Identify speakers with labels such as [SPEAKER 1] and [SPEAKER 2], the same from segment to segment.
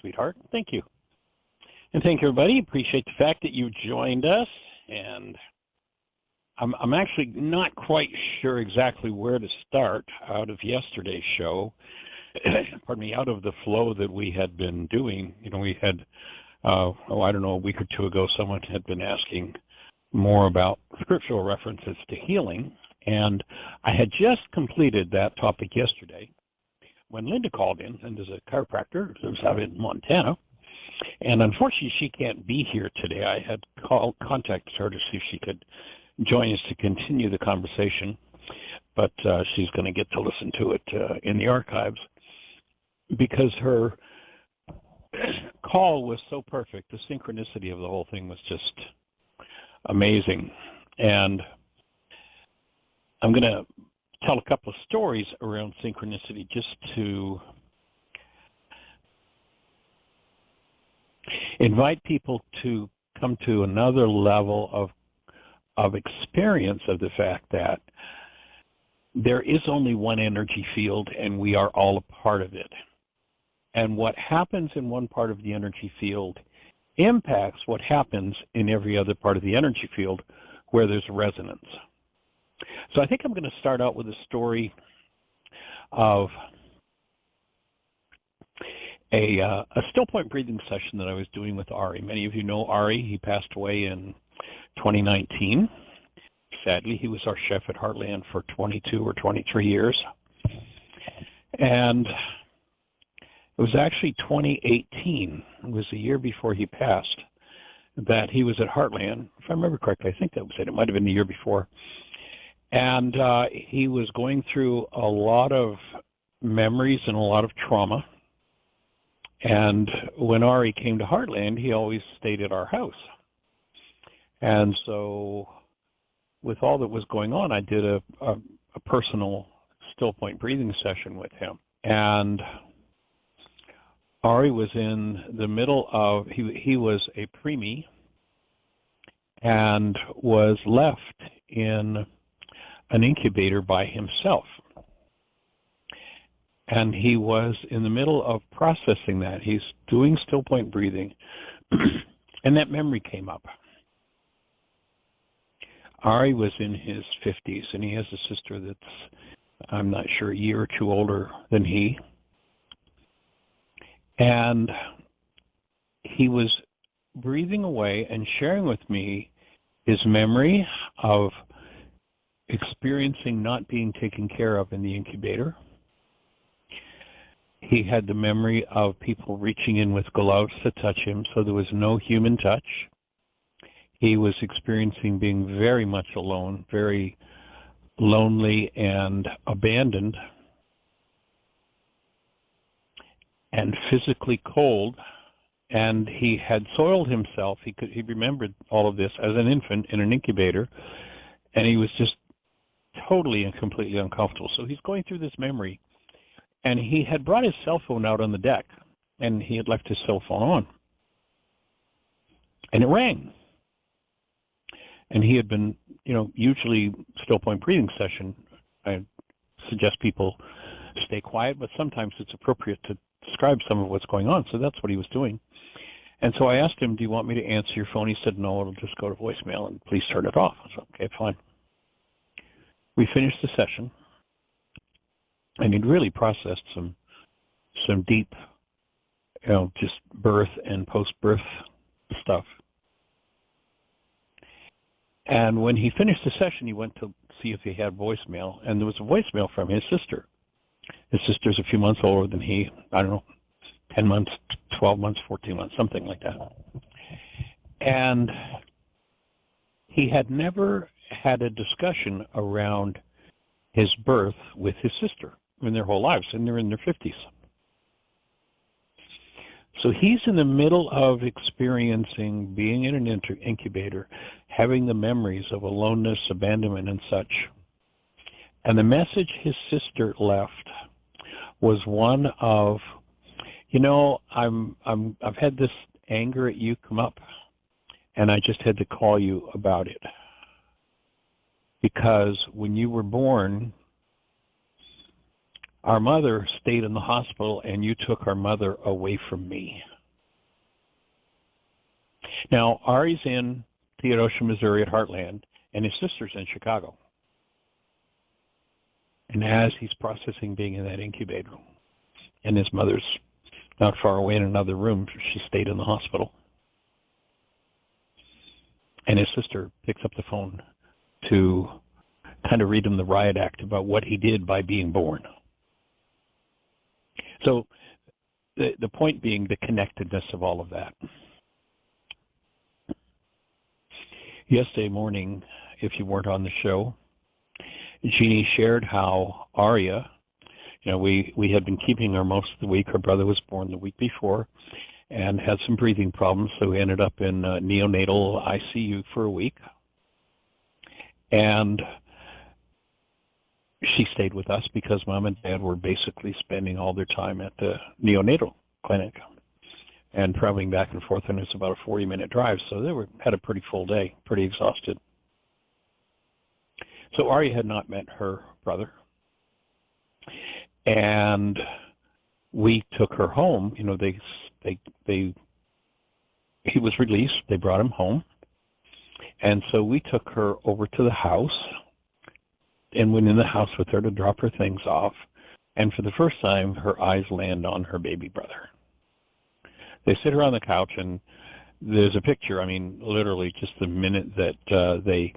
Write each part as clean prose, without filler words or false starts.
[SPEAKER 1] sweetheart. Thank you. And thank you, everybody. Appreciate the fact that you joined us. And I'm actually not quite sure exactly where to start out of yesterday's show. Pardon me, out of the flow that we had been doing. We had, I don't know, a week or two ago, someone had been asking more about scriptural references to healing. And I had just completed that topic yesterday when Linda called in. Linda's a chiropractor who's out in Montana. And unfortunately, she can't be here today. I had contacted her to see if she could join us to continue the conversation. But she's going to get to listen to it in the archives because her call was so perfect. The synchronicity of the whole thing was just amazing. And I'm going to tell a couple of stories around synchronicity just to invite people to come to another level of experience of the fact that there is only one energy field and we are all a part of it. And what happens in one part of the energy field impacts what happens in every other part of the energy field where there's resonance. So I think I'm going to start out with a story of a still point breathing session that I was doing with Ari. Many of you know Ari. He passed away in 2019. Sadly, he was our chef at Heartland for 22 or 23 years. And it was actually 2018. It was the year before he passed that he was at Heartland. If I remember correctly, I think that was it. It might have been the year before. And he was going through a lot of memories and a lot of trauma. And when Ari came to Heartland, he always stayed at our house. And so with all that was going on, I did a personal still point breathing session with him. And Ari was in the middle of, he was a preemie and was left in an incubator by himself. And he was in the middle of processing that. He's doing still point breathing, and that memory came up. Ari was in his 50s, and he has a sister that's, I'm not sure, a year or two older than he. And he was breathing away and sharing with me his memory of experiencing not being taken care of in the incubator. He had the memory of people reaching in with gloves to touch him, so there was no human touch. He was experiencing being very much alone, very lonely and abandoned, and physically cold. And he had soiled himself. He remembered all of this as an infant in an incubator, and he was just totally and completely uncomfortable. So he's going through this memory. And he had brought his cell phone out on the deck, and he had left his cell phone on. And it rang. And he had been, usually still point breathing session, I suggest people stay quiet, but sometimes it's appropriate to describe some of what's going on. So that's what he was doing. And so I asked him, do you want me to answer your phone? He said, no, it'll just go to voicemail, and please turn it off. I said, okay, fine. We finished the session. And he'd really processed some deep, just birth and post-birth stuff. And when he finished the session, he went to see if he had voicemail, and there was a voicemail from his sister. His sister's a few months older than he, I don't know, 10 months, 12 months, 14 months, something like that. And he had never had a discussion around his birth with his sister in their whole lives, and they're in their 50s. So he's in the middle of experiencing being in an incubator, having the memories of aloneness, abandonment, and such. And the message his sister left was one of, I've had this anger at you come up, and I just had to call you about it. Because when you were born, Our mother stayed in the hospital, and you took our mother away from me. Now, Ari's in Theodosia, Missouri at Heartland, and his sister's in Chicago. And as he's processing being in that incubator, and his mother's not far away in another room, she stayed in the hospital. And his sister picks up the phone to kind of read him the riot act about what he did by being born. So the point being the connectedness of all of that. Yesterday morning, if you weren't on the show, Jeannie shared how Aria, we had been keeping her most of the week. Her brother was born the week before and had some breathing problems, so we ended up in neonatal ICU for a week. And she stayed with us because Mom and Dad were basically spending all their time at the neonatal clinic and traveling back and forth, and it's about a 40-minute drive, so they had a pretty full day, pretty exhausted. So Aria had not met her brother, and we took her home. He was released. They brought him home, and so we took her over to the house and went in the house with her to drop her things off. And for the first time, her eyes land on her baby brother. They sit her on the couch, and there's a picture. I mean, literally, just the minute that they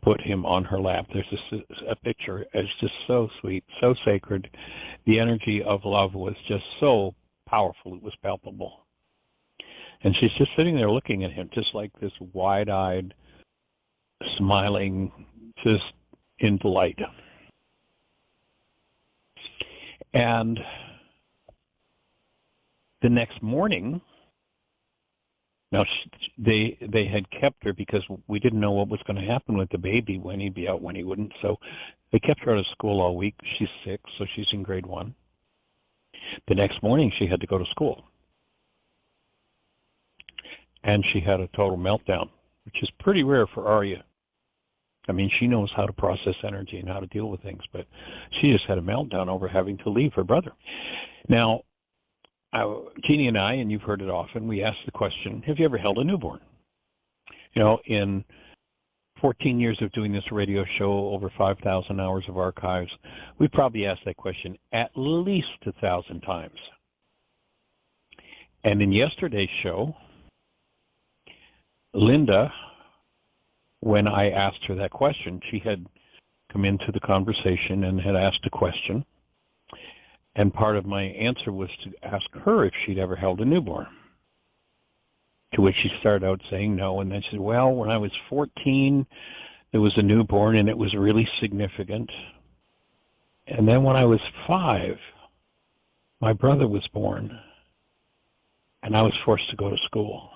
[SPEAKER 1] put him on her lap, there's a picture. It's just so sweet, so sacred. The energy of love was just so powerful. It was palpable. And she's just sitting there looking at him, just like this wide-eyed, smiling, just in delight. And the next morning, now they had kept her because we didn't know what was going to happen with the baby, when he'd be out, when he wouldn't. So they kept her out of school all week. She's 6, so she's in grade 1. The next morning, she had to go to school. And she had a total meltdown, which is pretty rare for Aria. I mean, she knows how to process energy and how to deal with things, but she just had a meltdown over having to leave her brother. Now, Jeannie and I, and you've heard it often, we ask the question, have you ever held a newborn? In 14 years of doing this radio show, over 5,000 hours of archives, we probably asked that question at least 1,000 times. And in yesterday's show, Linda, when I asked her that question, she had come into the conversation and had asked a question. And part of my answer was to ask her if she'd ever held a newborn. To which she started out saying no, and then she said, well, when I was 14, there was a newborn, and it was really significant. And then when I was 5, my brother was born, and I was forced to go to school.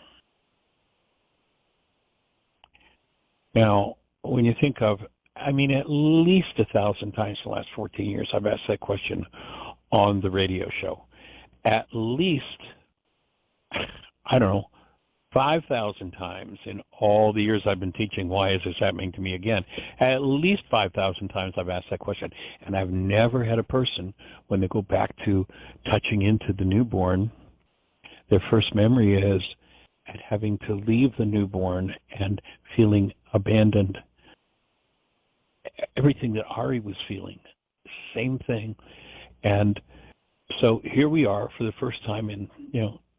[SPEAKER 1] Now, when you think of, at least 1,000 times in the last 14 years, I've asked that question on the radio show. At least, 5,000 times in all the years I've been teaching, why is this happening to me again? At least 5,000 times I've asked that question. And I've never had a person, when they go back to touching into the newborn, their first memory is at having to leave the newborn and feeling abandoned. Everything that Ari was feeling, same thing. And so here we are for the first time in,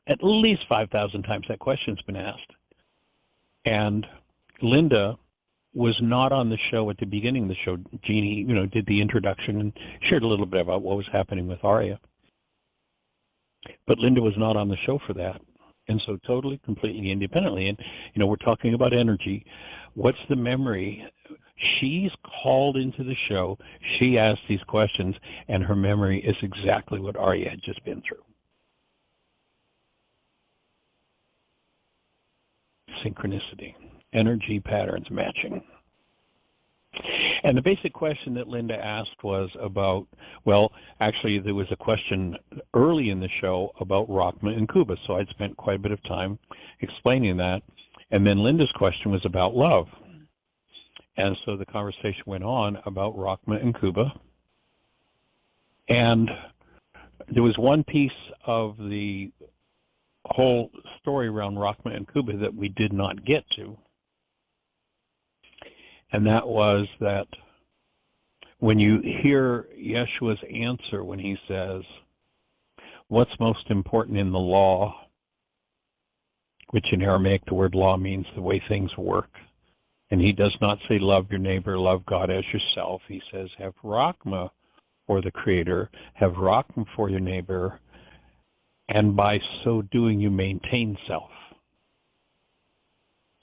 [SPEAKER 1] at least 5,000 times that question's been asked. And Linda was not on the show at the beginning of the show. Jeannie, did the introduction and shared a little bit about what was happening with Aria. But Linda was not on the show for that. And so totally, completely independently. And, we're talking about energy. What's the memory? She's called into the show. She asked these questions, and her memory is exactly what Aria had just been through. Synchronicity, energy patterns matching. And the basic question that Linda asked was about, actually there was a question early in the show about Rakhma and Khooba, so I'd spent quite a bit of time explaining that. And then Linda's question was about love. And so the conversation went on about Rakhma and Khooba. And there was one piece of the whole story around Rakhma and Khooba that we did not get to. And that was that when you hear Yeshua's answer when he says, what's most important in the law, which in Aramaic the word law means the way things work. And he does not say love your neighbor, love God as yourself. He says have Rakhma for the Creator, have Rakhma for your neighbor, and by so doing you maintain self.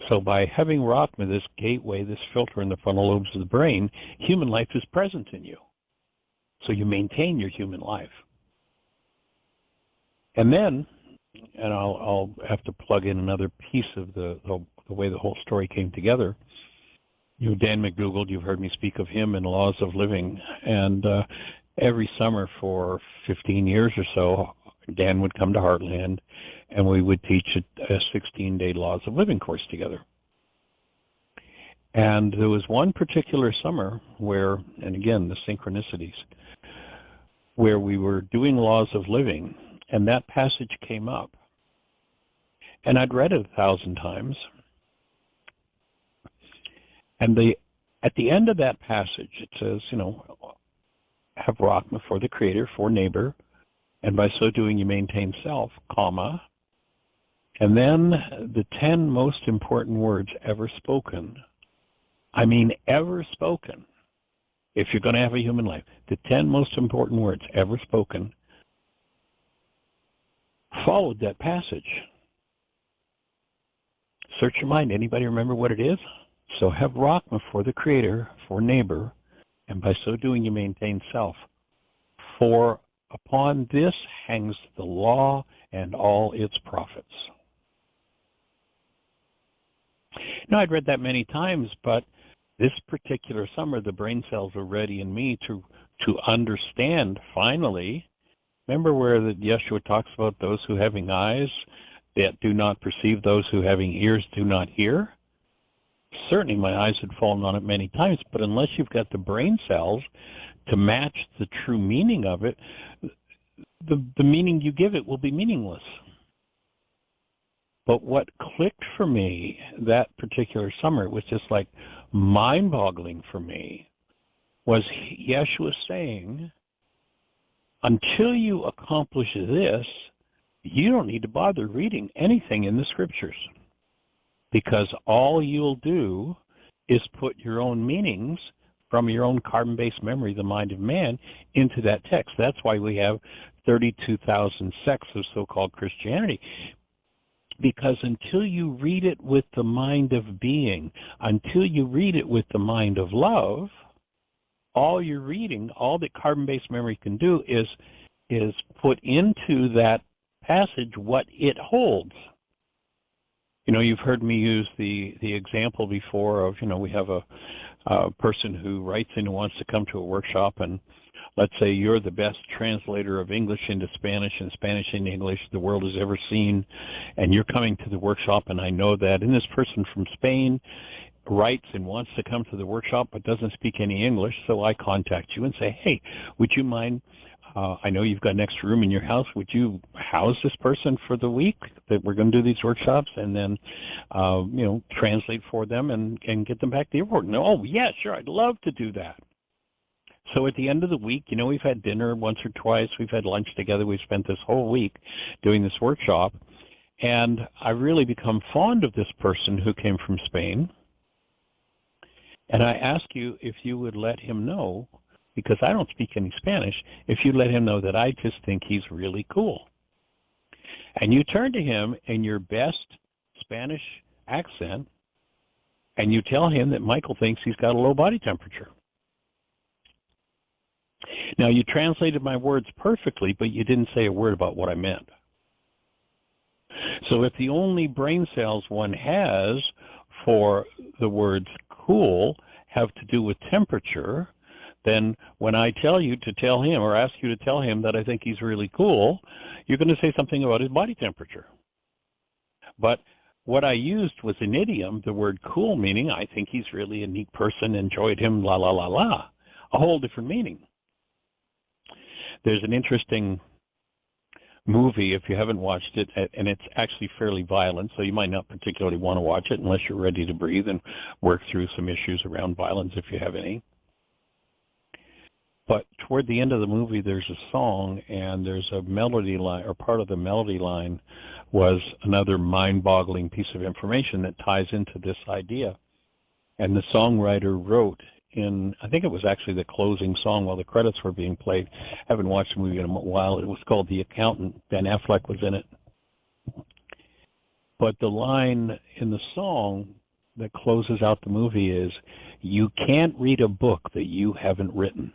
[SPEAKER 1] So by having Rakhma, this gateway, this filter in the frontal lobes of the brain, human life is present in you. So you maintain your human life. And then, and I'll have to plug in another piece of the way the whole story came together. You know, Dan McDougall, you've heard me speak of him in Laws of Living. And every summer for 15 years or so, Dan would come to Heartland, and we would teach a 16-day Laws of Living course together. And there was one particular summer where, and again, the synchronicities, where we were doing Laws of Living, and that passage came up. And I'd read it 1,000 times. And at the end of that passage, it says, you know, have Rakhma for the Creator, for neighbor, and by so doing you maintain self, comma, and then the 10 most important words ever spoken. I mean ever spoken. If you're going to have a human life, the 10 most important words ever spoken followed that passage. Search your mind. Anybody remember what it is? So have Rakhma for the Creator, for neighbor, and by so doing you maintain self. For upon this hangs the law and all its prophets. Now, I'd read that many times, but this particular summer, the brain cells were ready in me to understand, finally. Remember where the Yeshua talks about those who having eyes that do not perceive, those who having ears do not hear? Certainly my eyes had fallen on it many times, but unless you've got the brain cells to match the true meaning of it, the meaning you give it will be meaningless. But what clicked for me that particular summer, it was just like mind-boggling for me, was Yeshua saying, until you accomplish this, you don't need to bother reading anything in the scriptures, because all you'll do is put your own meanings from your own carbon-based memory, the mind of man, into that text. That's why we have 32,000 sects of so-called Christianity, because until you read it with the mind of being, until you read it with the mind of love, all you're reading, all that carbon-based memory can do is put into that passage what it holds. You know, you've heard me use the example before of, you know, we have a person who writes in and wants to come to a workshop, and let's say you're the best translator of English into Spanish and Spanish into English the world has ever seen, and you're coming to the workshop, and I know that, and this person from Spain writes and wants to come to the workshop but doesn't speak any English, so I contact you and say, hey, would you mind, I know you've got an extra room in your house, would you house this person for the week that we're going to do these workshops, and then, you know, translate for them and get them back to the airport? And, oh, yeah, sure, I'd love to do that. So at the end of the week, you know, we've had dinner once or twice, we've had lunch together, we've spent this whole week doing this workshop, and I've really become fond of this person who came from Spain. And I ask you if you would let him know, because I don't speak any Spanish, if you let him know that I just think he's really cool. And you turn to him in your best Spanish accent, and you tell him that Michael thinks he's got a low body temperature. Now, you translated my words perfectly, but you didn't say a word about what I meant. So if the only brain cells one has for the words cool have to do with temperature, then when I tell you to tell him or ask you to tell him that I think he's really cool, you're going to say something about his body temperature. But what I used was an idiom, the word cool, meaning I think he's really a neat person, enjoyed him, la, la, la, la. A whole different meaning. There's an interesting movie, if you haven't watched it, and it's actually fairly violent, so you might not particularly want to watch it unless you're ready to breathe and work through some issues around violence if you have any. But toward the end of the movie, there's a song, and there's a melody line, or part of the melody line was another mind-boggling piece of information that ties into this idea. And the songwriter wrote in, I think it was actually the closing song while the credits were being played. I haven't watched the movie in a while. It was called The Accountant. Ben Affleck was in it. But the line in the song that closes out the movie is, "You can't read a book that you haven't written."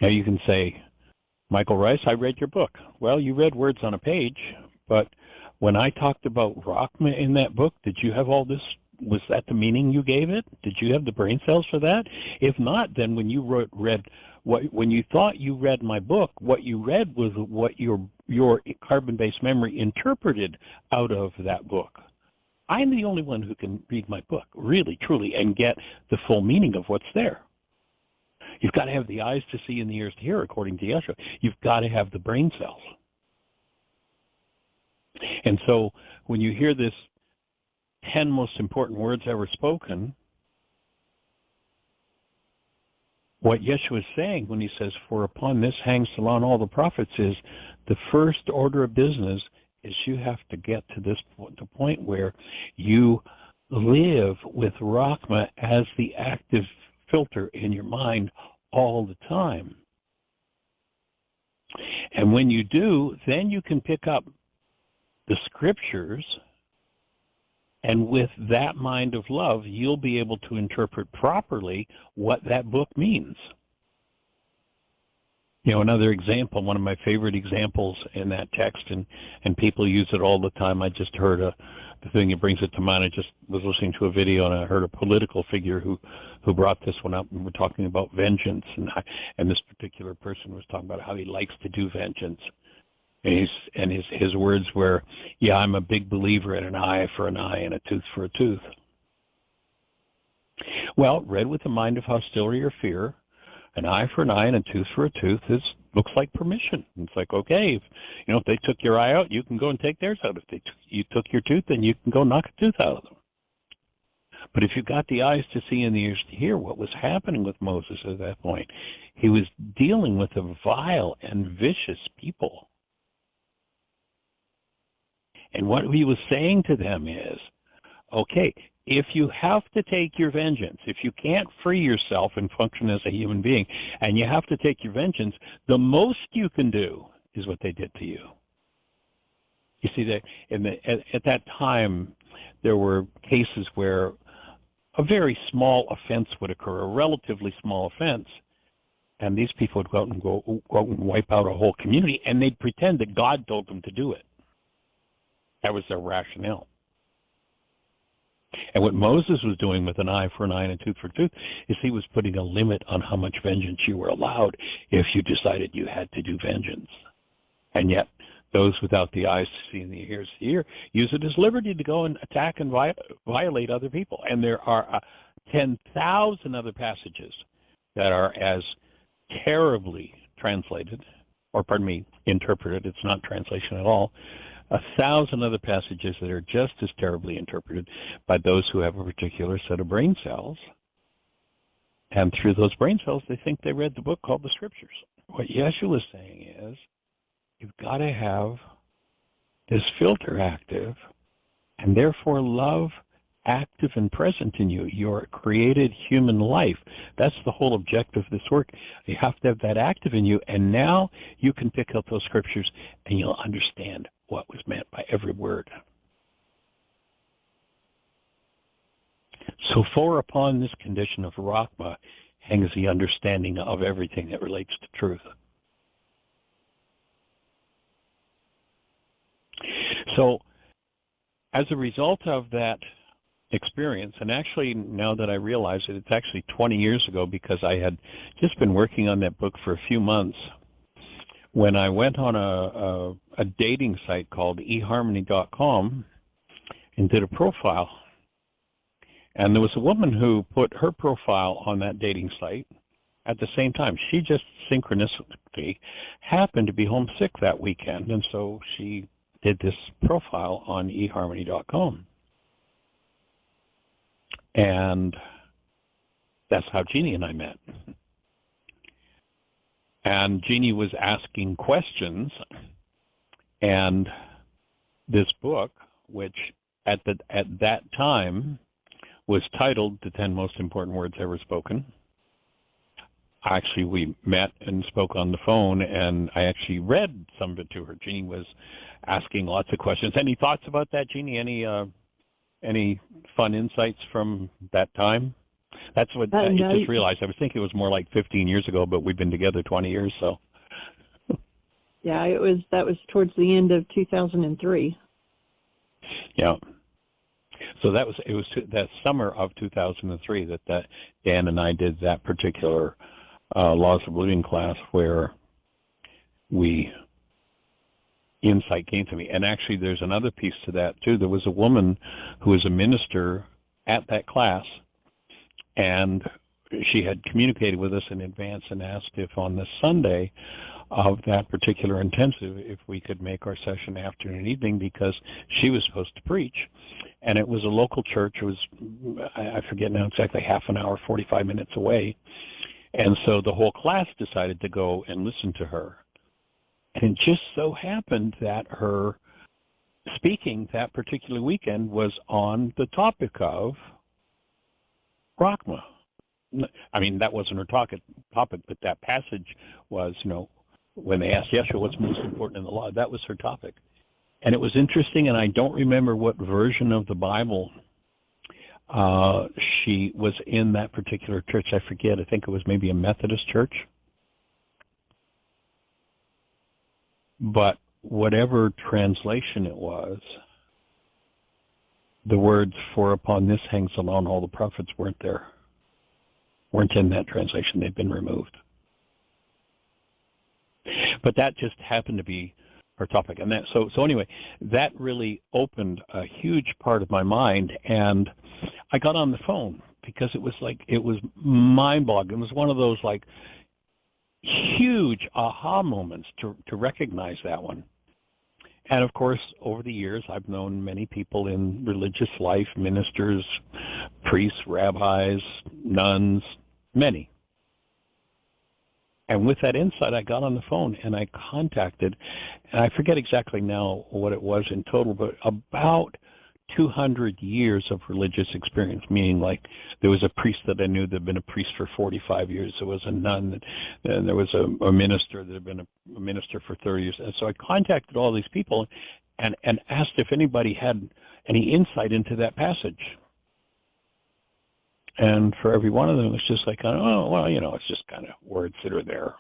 [SPEAKER 1] Now you can say, "Michael Rice, I read your book." Well, you read words on a page, but when I talked about Rakhma in that book, did you have all this? Was that the meaning you gave it? Did you have the brain cells for that? If not, then when you when you thought you read my book, what you read was what your carbon-based memory interpreted out of that book. I'm the only one who can read my book, really, truly, and get the full meaning of what's there. You've got to have the eyes to see and the ears to hear, according to Yeshua. You've got to have the brain cells. And so when you hear this 10 most important words ever spoken, what Yeshua is saying when he says, "For upon this hangs the law and all the prophets," is the first order of business is you have to get to the point where you live with Rakhma as the active filter in your mind all the time. And when you do, then you can pick up the scriptures, and with that mind of love, you'll be able to interpret properly what that book means. You know, another example, one of my favorite examples in that text, and people use it all the time. I just heard the thing that brings it to mind. I just was listening to a video, and I heard a political figure who brought this one up, and we're talking about vengeance, and this particular person was talking about how he likes to do vengeance. And his words were, "Yeah, I'm a big believer in an eye for an eye and a tooth for a tooth." Well, read with a mind of hostility or fear, an eye for an eye and a tooth for a tooth looks like permission. It's like, okay, if they took your eye out, you can go and take theirs out. If you took your tooth, then you can go knock a tooth out of them. But if you've got the eyes to see and the ears to hear, what was happening with Moses at that point, he was dealing with a vile and vicious people. And what he was saying to them is, okay, if you have to take your vengeance, if you can't free yourself and function as a human being, and you have to take your vengeance, the most you can do is what they did to you. You see, that at that time, there were cases where a very small offense would occur, a relatively small offense, and these people would go out and wipe out a whole community, and they'd pretend that God told them to do it. That was their rationale. And what Moses was doing with an eye for an eye and a tooth for a tooth is he was putting a limit on how much vengeance you were allowed if you decided you had to do vengeance. And yet, those without the eyes to see and the ears to hear use it as liberty to go and attack and violate other people. And there are 10,000 other passages that are as terribly translated, or pardon me, interpreted. It's not translation at all. 1,000 other passages that are just as terribly interpreted by those who have a particular set of brain cells. And through those brain cells, they think they read the book called the Scriptures. What Yeshua is saying is, you've got to have this filter active, and therefore love active and present in you, your created human life. That's the whole objective of this work. You have to have that active in you, and now you can pick up those scriptures and you'll understand what was meant by every word. So for upon this condition of Rakhma hangs the understanding of everything that relates to truth. So as a result of that experience, and actually now that I realize it, it's actually 20 years ago, because I had just been working on that book for a few months, when I went on a dating site called eharmony.com and did a profile. And there was a woman who put her profile on that dating site, at the same time. She just synchronicity happened to be homesick that weekend, and so she did this profile on eharmony.com. And that's how Jeannie and I met. And Jeannie was asking questions, and this book, which at that time was titled The 10 Most Important Words Ever Spoken. Actually, we met and spoke on the phone, and I actually read some of it to her. Jeannie was asking lots of questions. Any thoughts about that, Jeannie? Any fun insights from that time? That's what I just realized. I was thinking it was more like 15 years ago, but we've been together 20 years, so.
[SPEAKER 2] Yeah, that was towards the end of 2003.
[SPEAKER 1] Yeah. So it was that summer of 2003 that Dan and I did that particular Laws of Living class where insight came to me. And actually there's another piece to that too. There was a woman who was a minister at that class, and she had communicated with us in advance and asked if on the Sunday of that particular intensive, if we could make our session afternoon and evening, because she was supposed to preach. And it was a local church. It was, I forget now exactly, half an hour, 45 minutes away. And so the whole class decided to go and listen to her. And it just so happened that her speaking that particular weekend was on the topic of Rakhma. I mean, that wasn't her topic, but that passage was, when they asked Yeshua what's most important in the law, that was her topic. And it was interesting, and I don't remember what version of the Bible she was in that particular church. I forget. I think it was maybe a Methodist church. But whatever translation it was, the words, "For upon this hangs alone all the prophets," weren't in that translation. They'd been removed. But that just happened to be her topic. And that, so anyway, that really opened a huge part of my mind. And I got on the phone because it was mind-boggling. It was one of those like huge aha moments to recognize that one. And of course, over the years, I've known many people in religious life, ministers, priests, rabbis, nuns, many. And with that insight, I got on the phone and I contacted, and I forget exactly now what it was in total, but about 200 years of religious experience, meaning like there was a priest that I knew that had been a priest for 45 years, there was a nun, and there was a minister that had been a minister for 30 years. And so I contacted all these people and asked if anybody had any insight into that passage. And for every one of them, it's just like, oh, well, it's just kind of words that are there.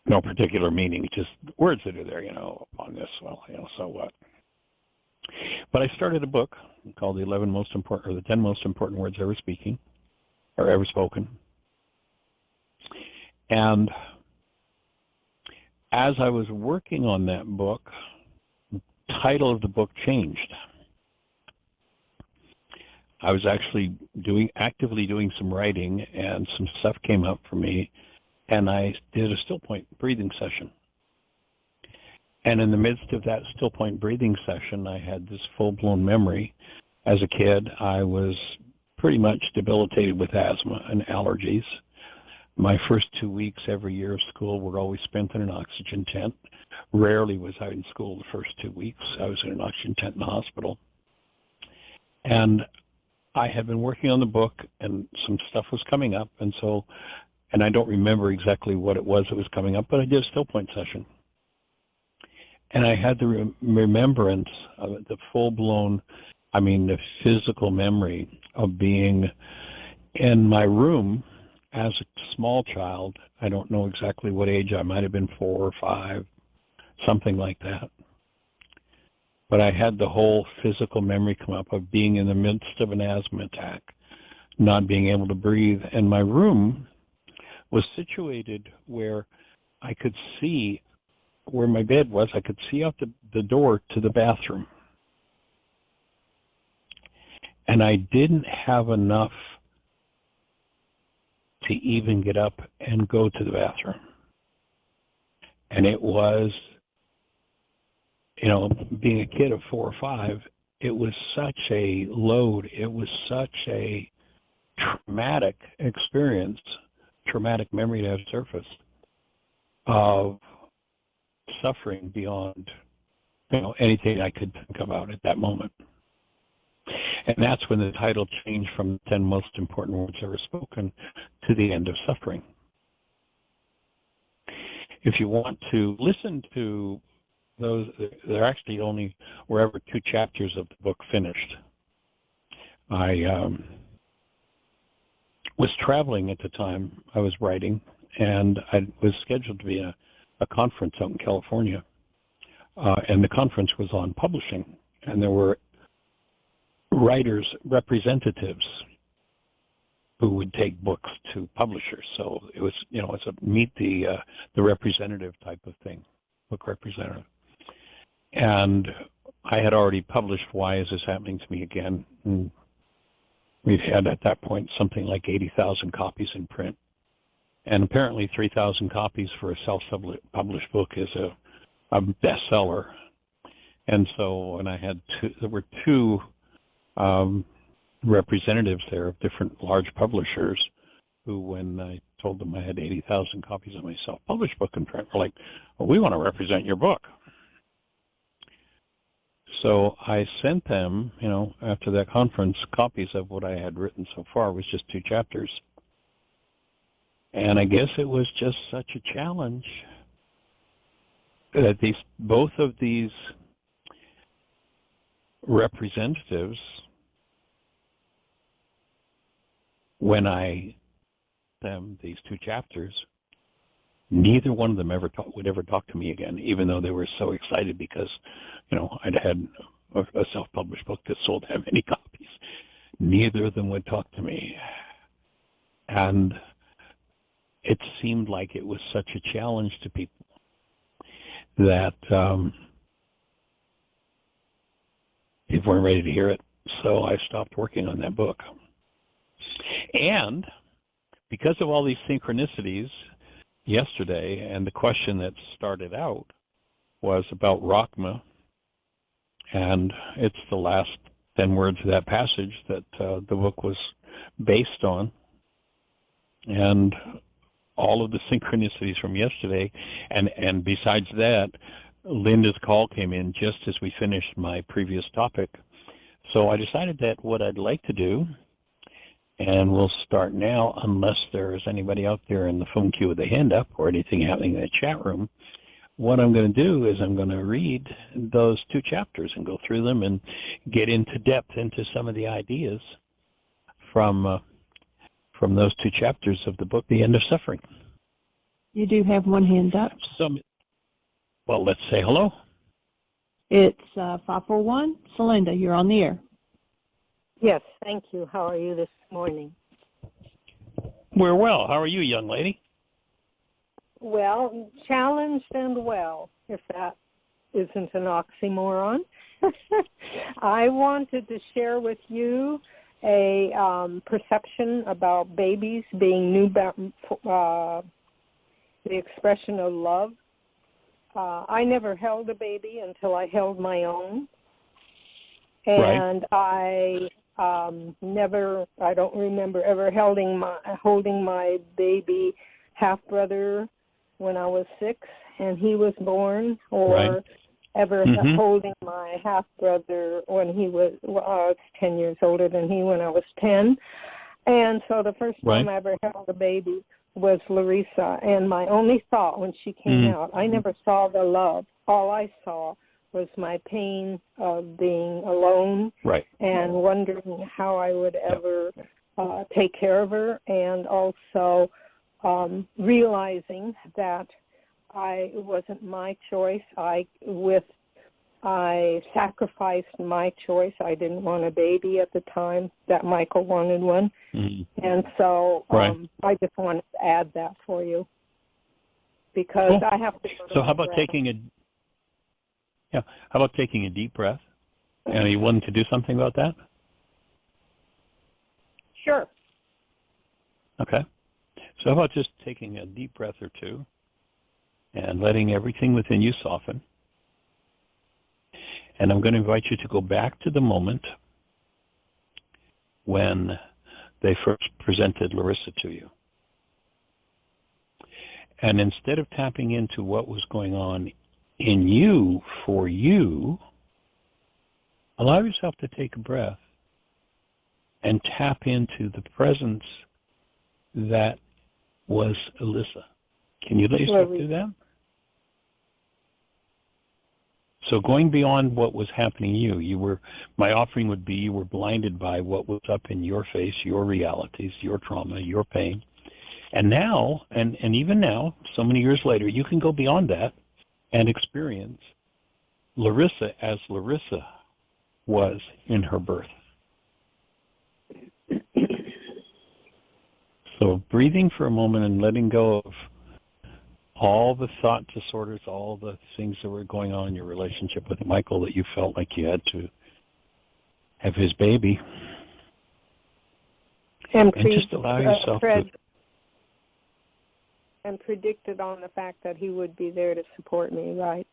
[SPEAKER 1] No particular meaning, just words that are there, upon this, well, so what? But I started a book called The 10 Most Important Words Ever Spoken. And as I was working on that book, the title of the book changed. I was actually actively doing some writing, and some stuff came up for me, and I did a still point breathing session. And in the midst of that still point breathing session, I had this full-blown memory. As a kid, I was pretty much debilitated with asthma and allergies. My first 2 weeks every year of school were always spent in an oxygen tent. Rarely was I in school the first 2 weeks. I was in an oxygen tent in the hospital. And I had been working on the book, and some stuff was coming up, and I don't remember exactly what it was that was coming up, but I did a still point session. And I had the remembrance of it, the the physical memory of being in my room as a small child. I don't know exactly what age. I might have been 4 or 5, something like that. But I had the whole physical memory come up of being in the midst of an asthma attack, not being able to breathe. And my room was situated where I could see where my bed was. I could see out the door to the bathroom. And I didn't have enough to even get up and go to the bathroom. And it was, being a kid of 4 or 5, it was such a load. It was such a traumatic experience, traumatic memory to have surfaced of suffering beyond, anything I could think about at that moment. And that's when the title changed from 10 most important words ever spoken to the end of suffering. If you want to listen to those, there actually only were ever 2 chapters of the book finished. I was traveling at the time I was writing, and I was scheduled to be in a conference out in California. And the conference was on publishing, and there were writers' representatives who would take books to publishers. So it was, it's a meet the representative type of thing, book representative. And I had already published Why Is This Happening to Me Again? And we'd had at that point something like 80,000 copies in print. And apparently 3,000 copies for a self-published book is a bestseller. And so when I had there were 2 representatives there of different large publishers who, when I told them I had 80,000 copies of my self-published book in print, were like, well, we want to represent your book. So I sent them, after that conference, copies of what I had written so far. It was just 2 chapters. And I guess it was just such a challenge that both of these representatives, when I them these 2 chapters, neither one of them would ever talk to me again, even though they were so excited because, I'd had a self-published book that sold that many copies. Neither of them would talk to me. And it seemed like it was such a challenge to people that people weren't ready to hear it. So I stopped working on that book. And because of all these synchronicities yesterday, and the question that started out was about Rakhma, and it's the last 10 words of that passage that the book was based on, and all of the synchronicities from yesterday, and besides that, Linda's call came in just as we finished my previous topic. So I decided that what I'd like to do, and we'll start now unless there is anybody out there in the phone queue with a hand up or anything happening in the chat room, what I'm going to do is I'm going to read those 2 chapters and go through them and get into depth into some of the ideas from those 2 chapters of the book, The End of Suffering.
[SPEAKER 2] You do have one hand up.
[SPEAKER 1] Well, let's say hello.
[SPEAKER 2] It's 541. Celinda, you're on the air.
[SPEAKER 3] Yes, thank you. How are you this morning?
[SPEAKER 1] We're well. How are you, young lady?
[SPEAKER 3] Well, challenged and well, if that isn't an oxymoron. I wanted to share with you a perception about babies being the expression of love. I never held a baby until I held my own. And right. I don't remember ever holding my baby half-brother when I was 6 and he was born, or right. ever holding my half-brother when he was, I was 10 years older than he when I was 10. And so the first time I ever held a baby was Larissa, and my only thought when she came out, I never saw the love. All I saw was my pain of being alone and wondering how I would ever take care of her, and also realizing that it wasn't my choice. I sacrificed my choice. I didn't want a baby at the time that Michael wanted one. And so I just wanted to add that for you because I have to.
[SPEAKER 1] So how about taking a deep breath? And are you wanting to do something about that?
[SPEAKER 3] Sure.
[SPEAKER 1] Okay. So how about just taking a deep breath or two and letting everything within you soften. And I'm going to invite you to go back to the moment when they first presented Larissa to you. And instead of tapping into what was going on in you, for you, allow yourself to take a breath and tap into the presence that was Alyssa. Can you let yourself do that? So going beyond what was happening to you, my offering would be you were blinded by what was up in your face, your realities, your trauma, your pain. And now, and even now, so many years later, you can go beyond that and experience Larissa as Larissa was in her birth. So breathing for a moment and letting go of all the thought disorders, all the things that were going on in your relationship with Michael that you felt like you had to have his baby. And just allow yourself to...
[SPEAKER 3] And predicted on the fact that he would be there to support me, right?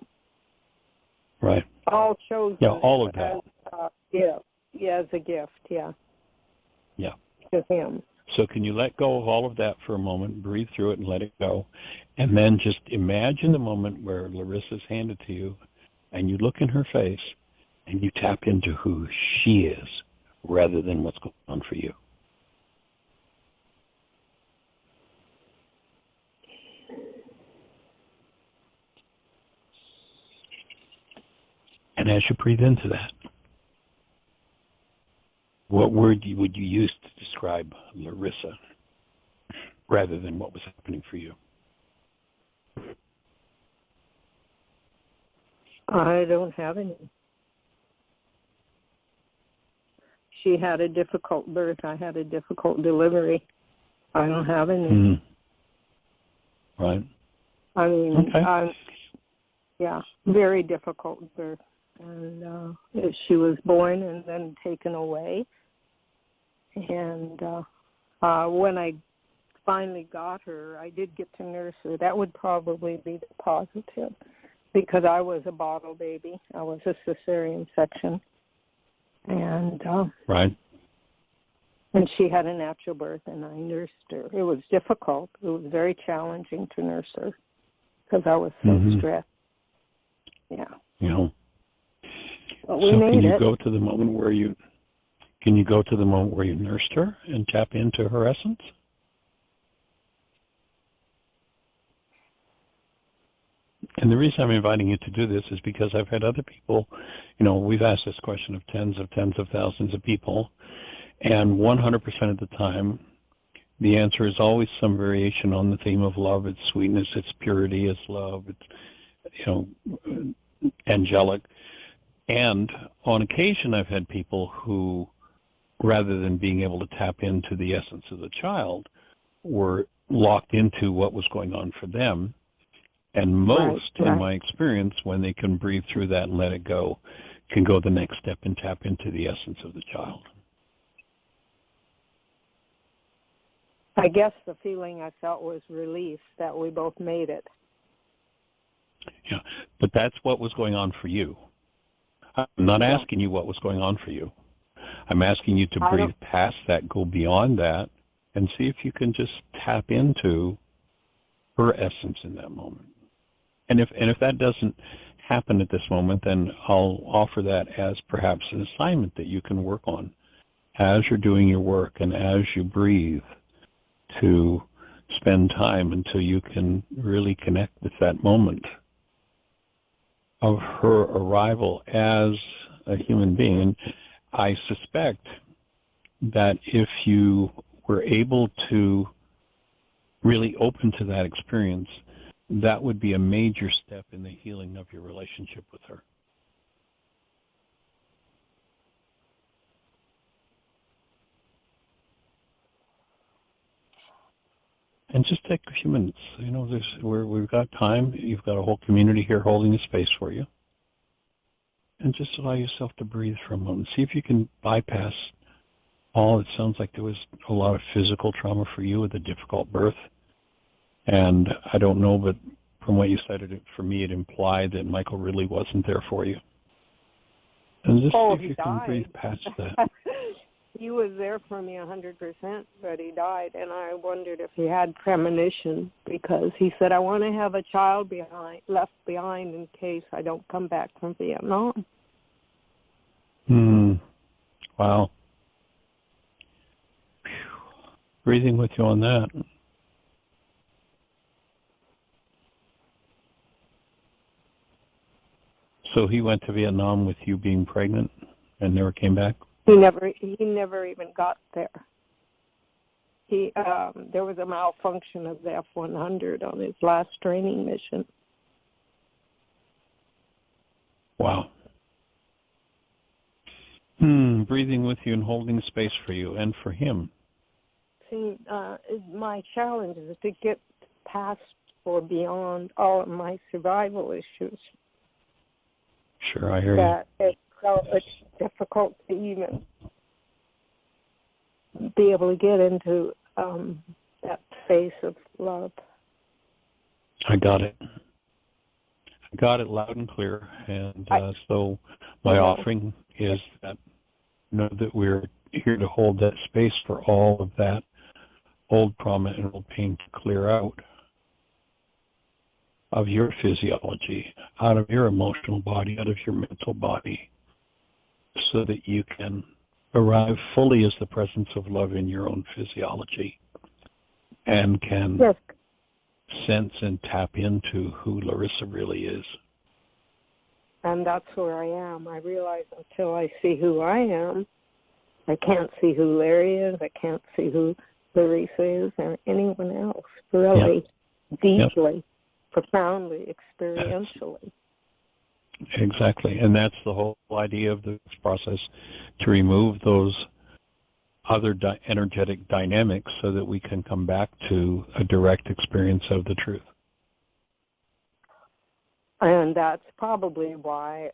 [SPEAKER 1] Right.
[SPEAKER 3] All chosen.
[SPEAKER 1] Yeah, all of that.
[SPEAKER 3] As a gift, yeah.
[SPEAKER 1] Yeah.
[SPEAKER 3] To him.
[SPEAKER 1] So can you let go of all of that for a moment, breathe through it and let it go, and then just imagine the moment where Larissa's handed to you, and you look in her face, and you tap into who she is rather than what's going on for you. And as you breathe into that, what word would you use to describe Larissa rather than what was happening for you?
[SPEAKER 3] I don't have any. She had a difficult birth. I had a difficult delivery. I don't have any.
[SPEAKER 1] Mm-hmm. Right.
[SPEAKER 3] I mean,
[SPEAKER 1] okay.
[SPEAKER 3] Very difficult birth. And she was born and then taken away. And when I finally got her, I did get to nurse her. That would probably be the positive, because I was a bottle baby. I was a cesarean section. And
[SPEAKER 1] right.
[SPEAKER 3] And she had a natural birth, and I nursed her. It was difficult. It was very challenging to nurse her because I was so stressed. Yeah. But we made
[SPEAKER 1] can you
[SPEAKER 3] it.
[SPEAKER 1] go to the moment where you nursed her and tap into her essence? And the reason I'm inviting you to do this is because I've had other people, we've asked this question of tens of thousands of people, and 100% of the time, the answer is always some variation on the theme of love. It's sweetness, it's purity, it's love, it's, angelic. And on occasion, I've had people who, rather than being able to tap into the essence of the child, were locked into what was going on for them. And most, in my experience, when they can breathe through that and let it go, can go the next step and tap into the essence of the child.
[SPEAKER 3] I guess the feeling I felt was relief that we both made it.
[SPEAKER 1] Yeah, but that's what was going on for you. I'm not asking you what was going on for you. I'm asking you to breathe past that, go beyond that, and see if you can just tap into her essence in that moment. And if that doesn't happen at this moment, then I'll offer that as perhaps an assignment that you can work on as you're doing your work and as you breathe, to spend time until you can really connect with that moment of her arrival as a human being. And I suspect that if you were able to really open to that experience, that would be a major step in the healing of your relationship with her. And just take a few minutes. We've got time. You've got a whole community here holding the space for you. And just allow yourself to breathe for a moment. See if you can bypass all. It sounds like there was a lot of physical trauma for you with a difficult birth. And I don't know, but from what you said, for me, it implied that Michael really wasn't there for you. And just see if you can breathe past that.
[SPEAKER 3] He was there for me 100%, but he died, and I wondered if he had premonition, because he said, I want to have a child left behind in case I don't come back from Vietnam.
[SPEAKER 1] Wow. Breathing with you on that. So he went to Vietnam with you being pregnant and never came back?
[SPEAKER 3] He never even got there. There was a malfunction of the F-100 on his last training mission.
[SPEAKER 1] Wow. Breathing with you and holding space for you and for him.
[SPEAKER 3] See, my challenge is to get past or beyond all of my survival issues.
[SPEAKER 1] Sure, I hear
[SPEAKER 3] you. It's difficult to even be able to get into that space of love.
[SPEAKER 1] I got it. I got it loud and clear. And so my offering is that know that we're here to hold that space for all of that old trauma and old pain to clear out of your physiology, out of your emotional body, out of your mental body, so that you can arrive fully as the presence of love in your own physiology and can sense and tap into who Larissa really is.
[SPEAKER 3] And that's where I am. I realize until I see who I am, I can't see who Larry is, I can't see who Larissa is, or anyone else, really, deeply, profoundly, experientially.
[SPEAKER 1] Exactly, and that's the whole idea of this process, to remove those other energetic dynamics so that we can come back to a direct experience of the truth.
[SPEAKER 3] And that's probably why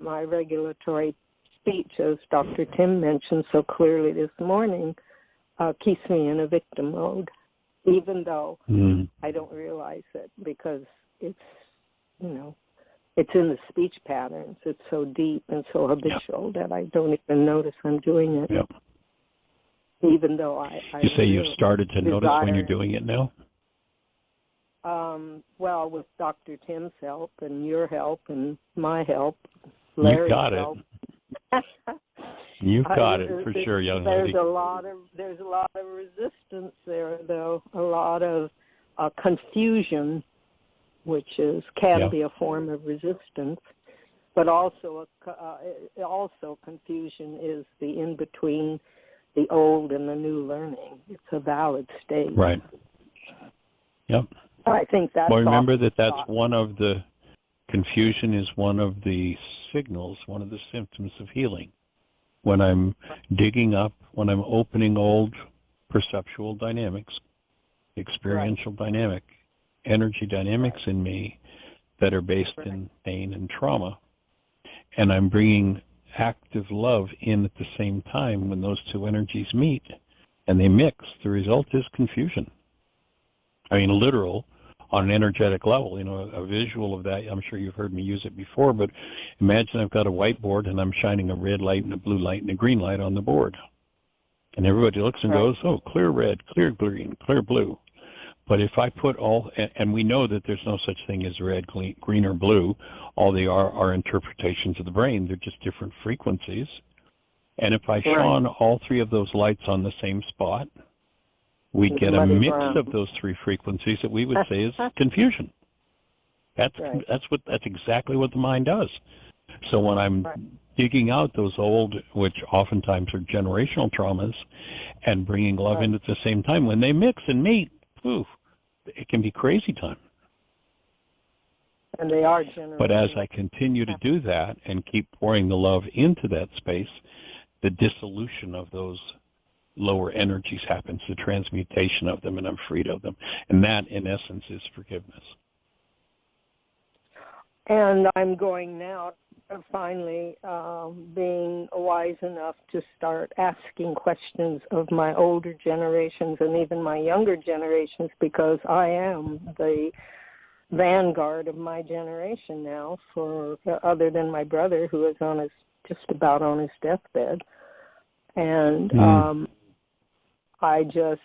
[SPEAKER 3] my regulatory speech, as Dr. Tim mentioned so clearly this morning, keeps me in a victim mode, even though I don't realize it, because it's, it's in the speech patterns. It's so deep and so habitual that I don't even notice I'm doing it.
[SPEAKER 1] Yep.
[SPEAKER 3] Even though I
[SPEAKER 1] you say you've started to notice when you're doing it now?
[SPEAKER 3] Well, with Dr. Tim's help and your help and my help, Larry's help.
[SPEAKER 1] You've got it for sure, young lady.
[SPEAKER 3] There's a lot of resistance there, though. A lot of confusion, which can be a form of resistance, but also confusion is the in between the old and the new learning. It's a valid state.
[SPEAKER 1] Right. Yep.
[SPEAKER 3] I think that's.
[SPEAKER 1] Well, remember that's one of the confusion is one of the signals, one of the symptoms of healing. When I'm digging up, when I'm opening old perceptual dynamics, experiential dynamic, energy dynamics in me that are based in pain and trauma, and I'm bringing active love in at the same time, when those two energies meet and they mix, the result is confusion. I mean, literal, on an energetic level, a visual of that. I'm sure you've heard me use it before, but imagine I've got a whiteboard and I'm shining a red light and a blue light and a green light on the board. And everybody looks and goes, oh, clear red, clear green, clear blue. But if I put and we know that there's no such thing as red, green, or blue. All they are interpretations of the brain. They're just different frequencies. And if I shone all three of those lights on the same spot, we get a mix of those three frequencies that we would say is confusion. That's exactly what the mind does. So when I'm digging out those old, which oftentimes are generational traumas, and bringing love in at the same time, when they mix and meet, it can be crazy time.
[SPEAKER 3] And they are generational.
[SPEAKER 1] But as I continue to do that and keep pouring the love into that space, the dissolution of those lower energies happens, the transmutation of them, and I'm freed of them. And that, in essence, is forgiveness.
[SPEAKER 3] And I'm going now finally being wise enough to start asking questions of my older generations and even my younger generations, because I am the vanguard of my generation now, for other than my brother, who is just about on his deathbed. And I just,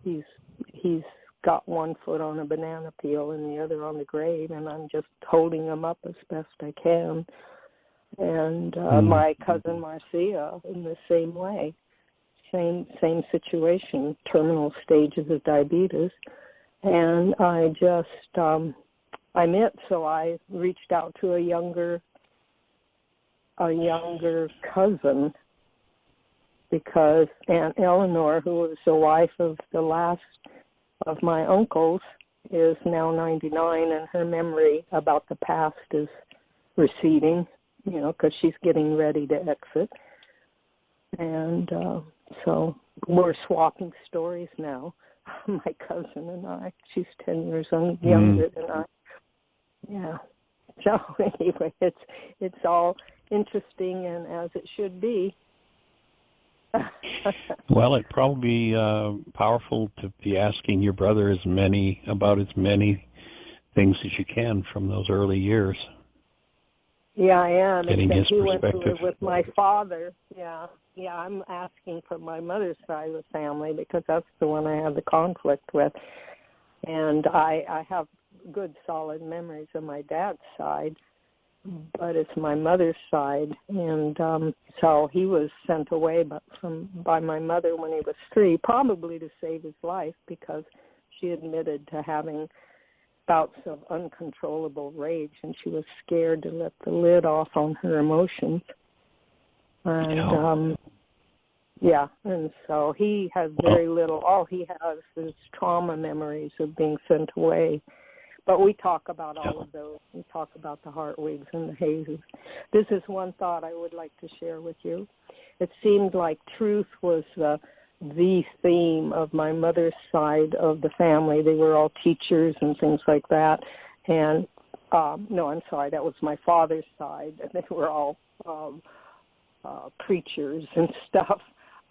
[SPEAKER 3] he's got one foot on a banana peel and the other on the grave, and I'm just holding him up as best I can. And my cousin Marcia in the same way, same situation, terminal stages of diabetes. And I just, I'm it. So I reached out to a younger cousin, because Aunt Eleanor, who was the wife of the last of my uncles, is now 99, and her memory about the past is receding, because she's getting ready to exit. And so we're swapping stories now, my cousin and I. She's 10 years younger than I. Yeah. So anyway, it's all interesting, and as it should be.
[SPEAKER 1] Well, it'd probably be powerful to be asking your brother about as many things as you can from those early years.
[SPEAKER 3] Yeah, I am.
[SPEAKER 1] Getting his
[SPEAKER 3] he went
[SPEAKER 1] perspective.
[SPEAKER 3] to live with my father. Yeah, I'm asking for my mother's side of the family, because that's the one I have the conflict with. And I have good, solid memories of my dad's side, but it's my mother's side. And so he was sent away by my mother when he was 3, probably to save his life, because she admitted to having bouts of uncontrollable rage, and she was scared to let the lid off on her emotions. And and so he has very little. All he has is trauma memories of being sent away. But we talk about all of those. We talk about the Hartwigs and the Hayes. This is one thought I would like to share with you. It seemed like truth was the theme of my mother's side of the family. They were all teachers and things like that. And no, I'm sorry, that was my father's side. And they were all preachers and stuff.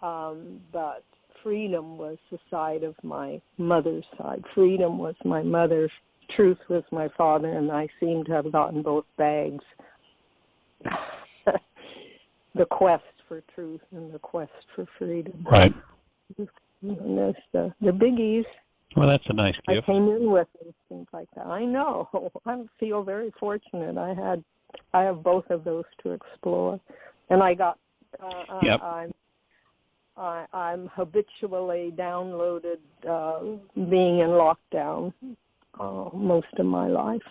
[SPEAKER 3] But freedom was the side of my mother's side. Freedom was my mother's. Truth was my father, and I seem to have gotten both bags. The quest for truth and the quest for freedom.
[SPEAKER 1] Right.
[SPEAKER 3] And that's the biggies.
[SPEAKER 1] Well, that's a nice gift.
[SPEAKER 3] I came in with and things like that. I know. I feel very fortunate. I have both of those to explore, and I got. I'm habitually downloaded being in lockdown most of my life,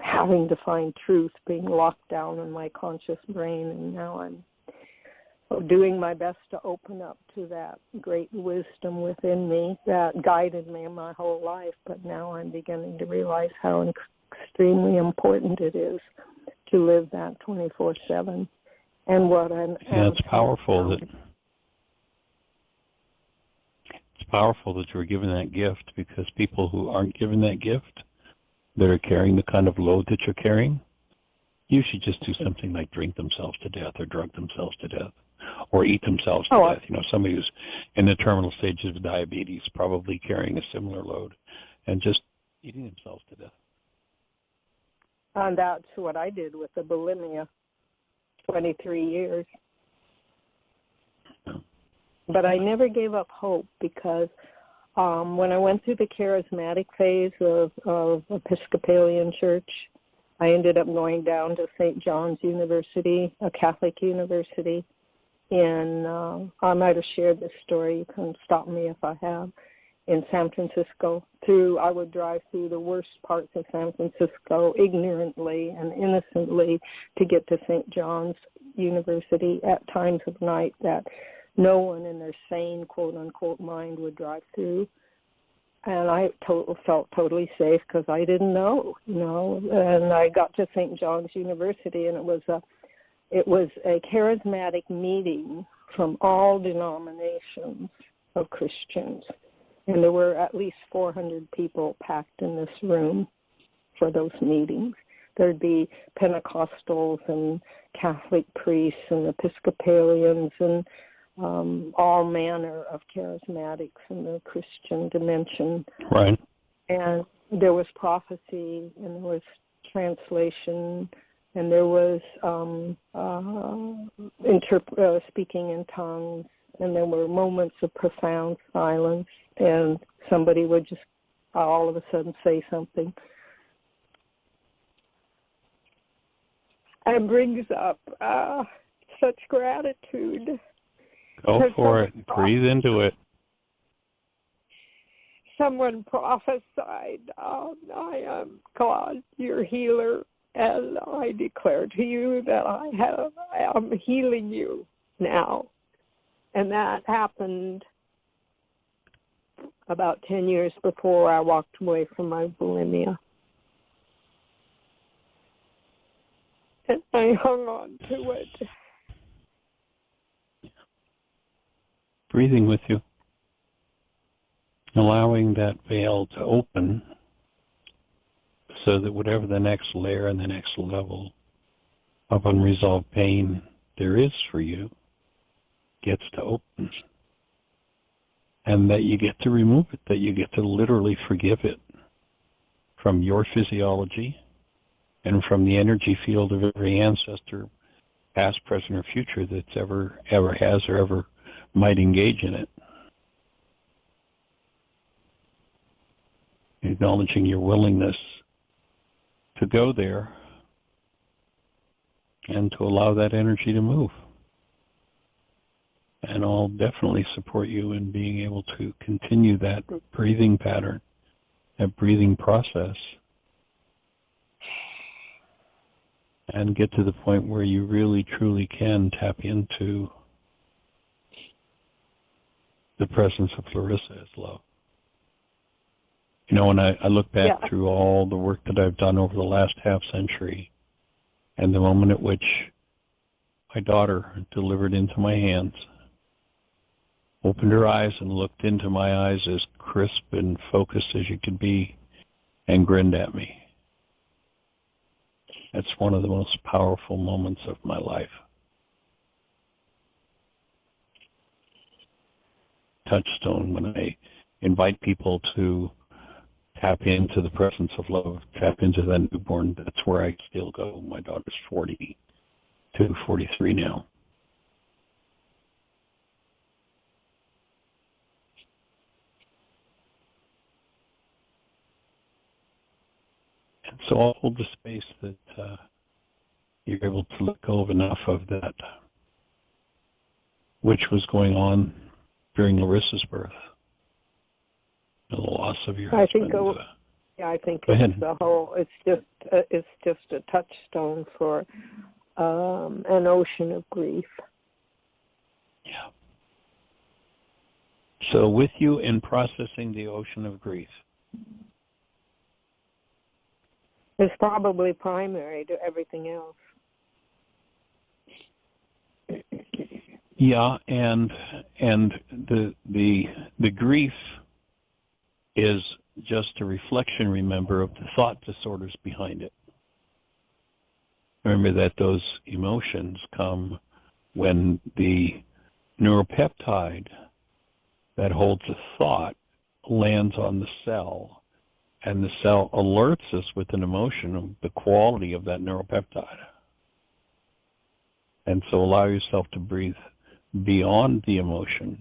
[SPEAKER 3] having to find truth, being locked down in my conscious brain, and now I'm doing my best to open up to that great wisdom within me that guided me my whole life. But now I'm beginning to realize how extremely important it is to live that 24/7. And what I'm
[SPEAKER 1] it's powerful that you were given that gift, because people who aren't given that gift, that are carrying the kind of load that you're carrying, usually just do something like drink themselves to death or drug themselves to death or eat themselves to death. Somebody who's in the terminal stages of diabetes, probably carrying a similar load and just eating themselves to death.
[SPEAKER 3] And that's what I did with the bulimia, 23 years. But I never gave up hope, because when I went through the charismatic phase of Episcopalian Church, I ended up going down to St. John's University, a Catholic university. And I might have shared this story. You can stop me if I have. In San Francisco, I would drive through the worst parts of San Francisco ignorantly and innocently to get to St. John's University at times of night that no one in their sane, quote-unquote, mind would drive through. And I felt totally safe because I didn't know, And I got to St. John's University, and it was a charismatic meeting from all denominations of Christians. And there were at least 400 people packed in this room for those meetings. there'd be Pentecostals and Catholic priests and Episcopalians and all manner of charismatics in the Christian dimension.
[SPEAKER 1] Right.
[SPEAKER 3] And there was prophecy, and there was translation, and there was speaking in tongues, and there were moments of profound silence, and somebody would just all of a sudden say something. And brings up such gratitude.
[SPEAKER 1] Go for it. Breathe into it.
[SPEAKER 3] Someone prophesied, I am God, your healer, and I declare to you that I am healing you now. And that happened about 10 years before I walked away from my bulimia. And I hung on to it.
[SPEAKER 1] Breathing with you. Allowing that veil to open so that whatever the next layer and the next level of unresolved pain there is for you gets to open. And that you get to remove it, that you get to literally forgive it from your physiology and from the energy field of every ancestor, past, present, or future, that's ever has or ever might engage in it. Acknowledging your willingness to go there and to allow that energy to move. And I'll definitely support you in being able to continue that breathing pattern, that breathing process, and get to the point where you really, truly can tap into the presence of Larissa as love. You know, when I look back through all the work that I've done over the last half century, and the moment at which my daughter delivered into my hands, opened her eyes and looked into my eyes as crisp and focused as you could be, and grinned at me. That's one of the most powerful moments of my life. Touchstone, when I invite people to tap into the presence of love, tap into that newborn, that's where I still go. My daughter's 42, 43 now. And so I'll hold the space that you're able to let go of enough of that, which was going on during Larissa's birth, the loss of your husband.
[SPEAKER 3] I think it's the whole. It's just a touchstone for an ocean of grief.
[SPEAKER 1] Yeah. So with you in processing the ocean of grief.
[SPEAKER 3] It's probably primary to everything else.
[SPEAKER 1] Yeah, and the grief is just a reflection, remember, of the thought disorders behind it. Remember that those emotions come when the neuropeptide that holds a thought lands on the cell, and the cell alerts us with an emotion of the quality of that neuropeptide. And so allow yourself to breathe beyond the emotion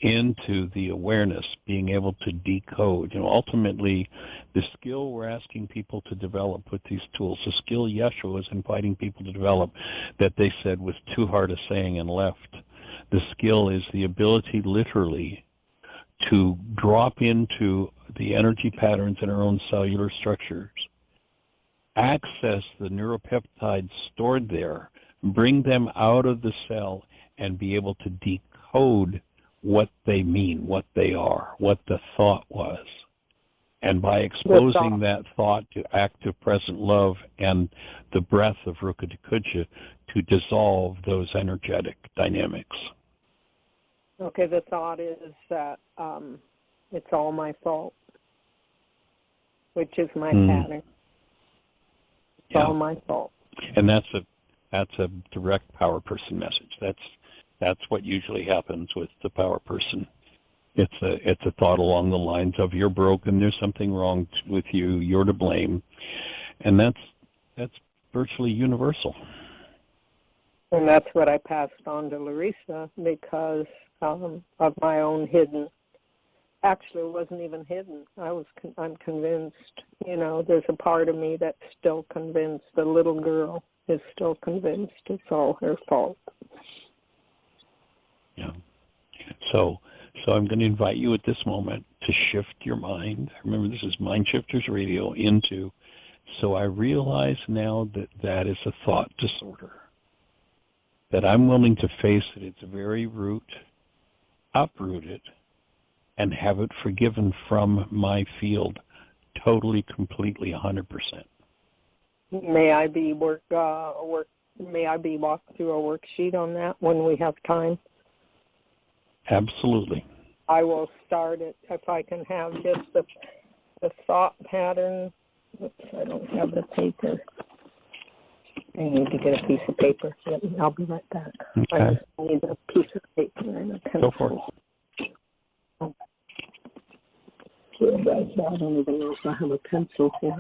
[SPEAKER 1] into the awareness, being able to decode. You know, ultimately, the skill we're asking people to develop with these tools, the skill Yeshua is inviting people to develop that they said was too hard a saying and left. The skill is the ability literally to drop into the energy patterns in our own cellular structures, access the neuropeptides stored there, bring them out of the cell, and be able to decode what they mean, what they are, what the thought was. And by exposing that thought to active present love and the breath of Ruka Kudja to dissolve those energetic dynamics.
[SPEAKER 3] Okay, the thought is that it's all my fault, which is my pattern. all my fault.
[SPEAKER 1] And that's a direct power person message. That's what usually happens with the power person. It's a thought along the lines of, you're broken, there's something wrong with you, you're to blame. And that's virtually universal.
[SPEAKER 3] And that's what I passed on to Larissa because of my own hidden. Actually, it wasn't even hidden. I'm convinced. There's a part of me that's still convinced. The little girl is still convinced it's all her fault.
[SPEAKER 1] Yeah. So I'm going to invite you at this moment to shift your mind. Remember, this is Mind Shifters Radio into. So I realize now that is a thought disorder. That I'm willing to face at its very root, uproot it, and have it forgiven from my field, totally, completely, 100%.
[SPEAKER 3] May I be walked through a worksheet on that when we have time?
[SPEAKER 1] Absolutely.
[SPEAKER 3] I will start it if I can have just the thought pattern. Oops, I don't have the paper. I need to get a piece of paper. I'll be right back.
[SPEAKER 1] Okay.
[SPEAKER 3] I just need a piece of paper and a pencil.
[SPEAKER 1] Go for it.
[SPEAKER 3] I don't even know if I have a pencil here.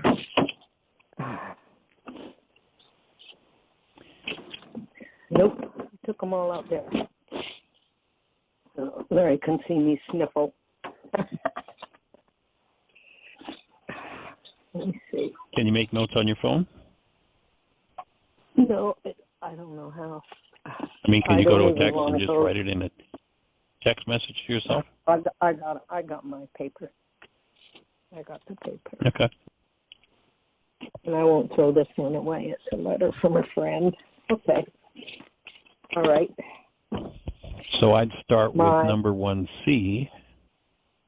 [SPEAKER 3] Nope, I took them all out there. So Larry can see me sniffle. Let me see.
[SPEAKER 1] Can you make notes on your phone?
[SPEAKER 3] No, I don't know how.
[SPEAKER 1] I mean, can you go to a text and just write it in a text message to yourself?
[SPEAKER 3] I got my paper. I got the paper.
[SPEAKER 1] Okay.
[SPEAKER 3] And I won't throw this one away. It's a letter from a friend. Okay. All right.
[SPEAKER 1] So I'd start with number 1C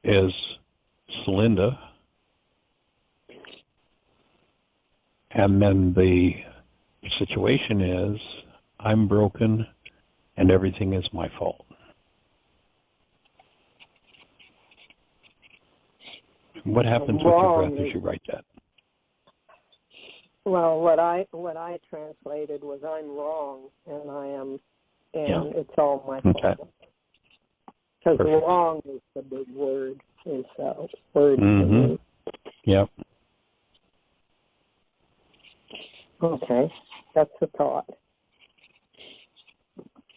[SPEAKER 1] is Celinda. And then the situation is, I'm broken and everything is my fault. What happens with your breath as you write that?
[SPEAKER 3] Well, what I translated was, I'm wrong and I am, and it's all my fault. Because wrong is the big word, is word to me.
[SPEAKER 1] Yep.
[SPEAKER 3] Okay, that's the thought.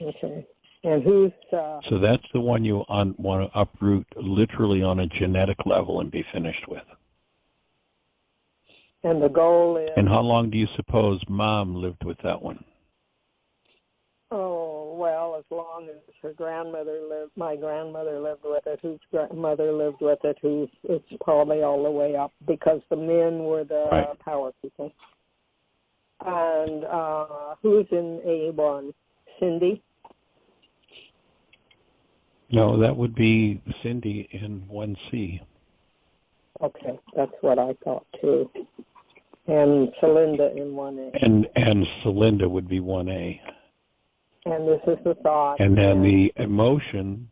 [SPEAKER 3] Okay, and who's...
[SPEAKER 1] So that's the one you want to uproot literally on a genetic level and be finished with.
[SPEAKER 3] And the goal is...
[SPEAKER 1] And how long do you suppose Mom lived with that one?
[SPEAKER 3] Oh, well, as long as her grandmother lived, my grandmother lived with it, whose grandmother lived with it, it's probably all the way up, because the men were the power people. And who's in A1? Cindy?
[SPEAKER 1] No, that would be Cindy in 1C.
[SPEAKER 3] Okay, that's what I thought too. And Celinda in 1A.
[SPEAKER 1] And Celinda would be 1A.
[SPEAKER 3] And this is the thought.
[SPEAKER 1] And then the emotion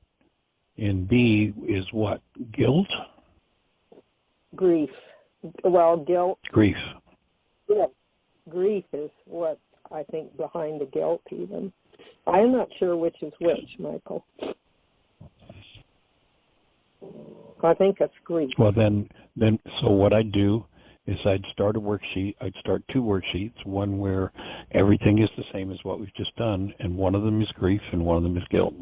[SPEAKER 1] in B is what? Guilt?
[SPEAKER 3] Grief. Well, guilt.
[SPEAKER 1] Grief.
[SPEAKER 3] Yeah. Grief is what I think behind the guilt even. I'm not sure which is which, Michael. I think it's grief.
[SPEAKER 1] Well, then, so what I'd do is I'd start a worksheet. I'd start 2 worksheets, one where everything is the same as what we've just done, and one of them is grief and one of them is guilt.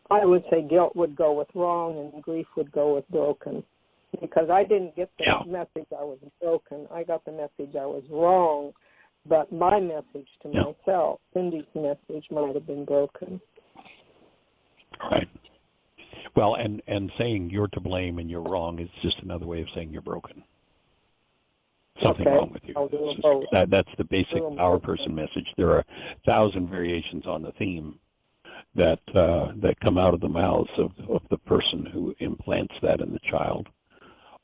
[SPEAKER 3] I would say guilt would go with wrong and grief would go with broken, because I didn't get the message I was broken. I got the message I was wrong, but my message to myself, Cindy's message, might have been broken.
[SPEAKER 1] Right. Well, and saying you're to blame and you're wrong is just another way of saying you're broken. Something wrong with you. That's the basic power person message. There are 1,000 variations on the theme that come out of the mouths of the person who implants that in the child,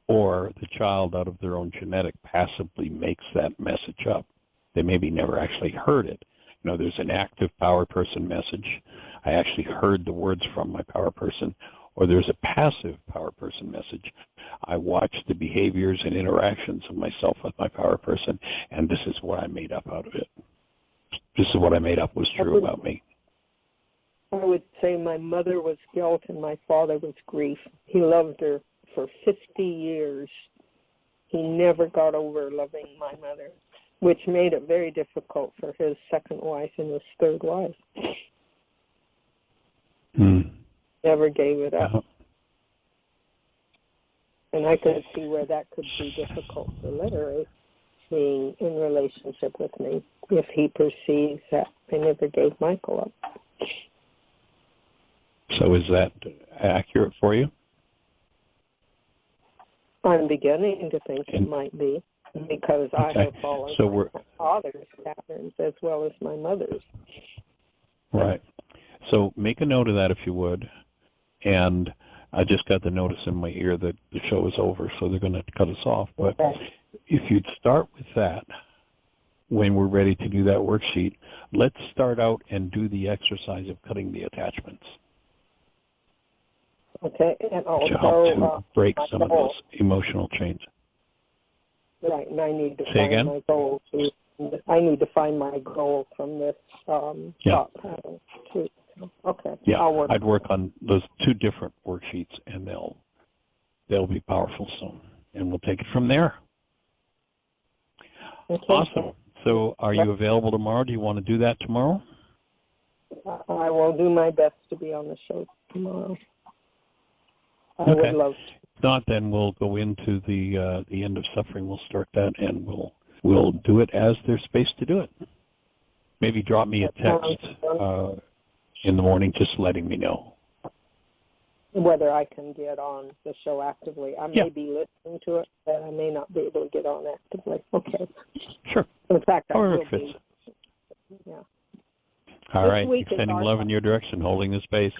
[SPEAKER 1] or the child out of their own genetic passively makes that message up. They maybe never actually heard it. You know, there's an active power person message. I actually heard the words from my power person, or there's a passive power person message, I watch the behaviors and interactions of myself with my power person, and this is what I made up out of it. This is what I made up was true about me.
[SPEAKER 3] I would say my mother was guilt and my father was grief. He loved her for 50 years. He never got over loving my mother, which made it very difficult for his second wife and his third wife. Never gave it up. And I could see where that could be difficult for Larry, being in relationship with me, if he perceives that I never gave Michael up.
[SPEAKER 1] So is that accurate for you?
[SPEAKER 3] I'm beginning to think it might be, because I have followed my father's patterns as well as my mother's.
[SPEAKER 1] Right. So make a note of that if you would. And I just got the notice in my ear that the show is over, so they're going to cut us off. But if you'd start with that when we're ready to do that worksheet, let's start out and do the exercise of cutting the attachments.
[SPEAKER 3] Okay, and also
[SPEAKER 1] to help to break some of those emotional chains.
[SPEAKER 3] Right, and I need to
[SPEAKER 1] Say
[SPEAKER 3] find
[SPEAKER 1] again?
[SPEAKER 3] my goal. I need to find my goal from this thought pattern too. Okay.
[SPEAKER 1] Yeah, I'd work on those two different worksheets, and they'll be powerful soon, and we'll take it from there.
[SPEAKER 3] Okay.
[SPEAKER 1] Awesome. So, are you available tomorrow? Do you want to do that tomorrow?
[SPEAKER 3] I will do my best to be on the show tomorrow. I
[SPEAKER 1] Okay.
[SPEAKER 3] would love to.
[SPEAKER 1] If not, then we'll go into the end of suffering. We'll start that, and we'll do it as there's space to do it. Maybe drop me a text in the morning, just letting me know
[SPEAKER 3] whether I can get on the show actively. I may be listening to it, but I may not be able to get on actively. Okay.
[SPEAKER 1] Sure.
[SPEAKER 3] In fact, I will
[SPEAKER 1] fits.
[SPEAKER 3] be. Yeah.
[SPEAKER 1] All right. Sending love in your direction, holding the space.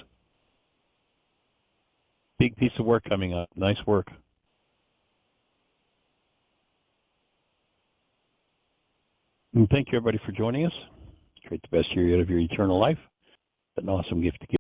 [SPEAKER 1] Big piece of work coming up. Nice work. And thank you, everybody, for joining us. Create the best year of your eternal life. An awesome gift to give.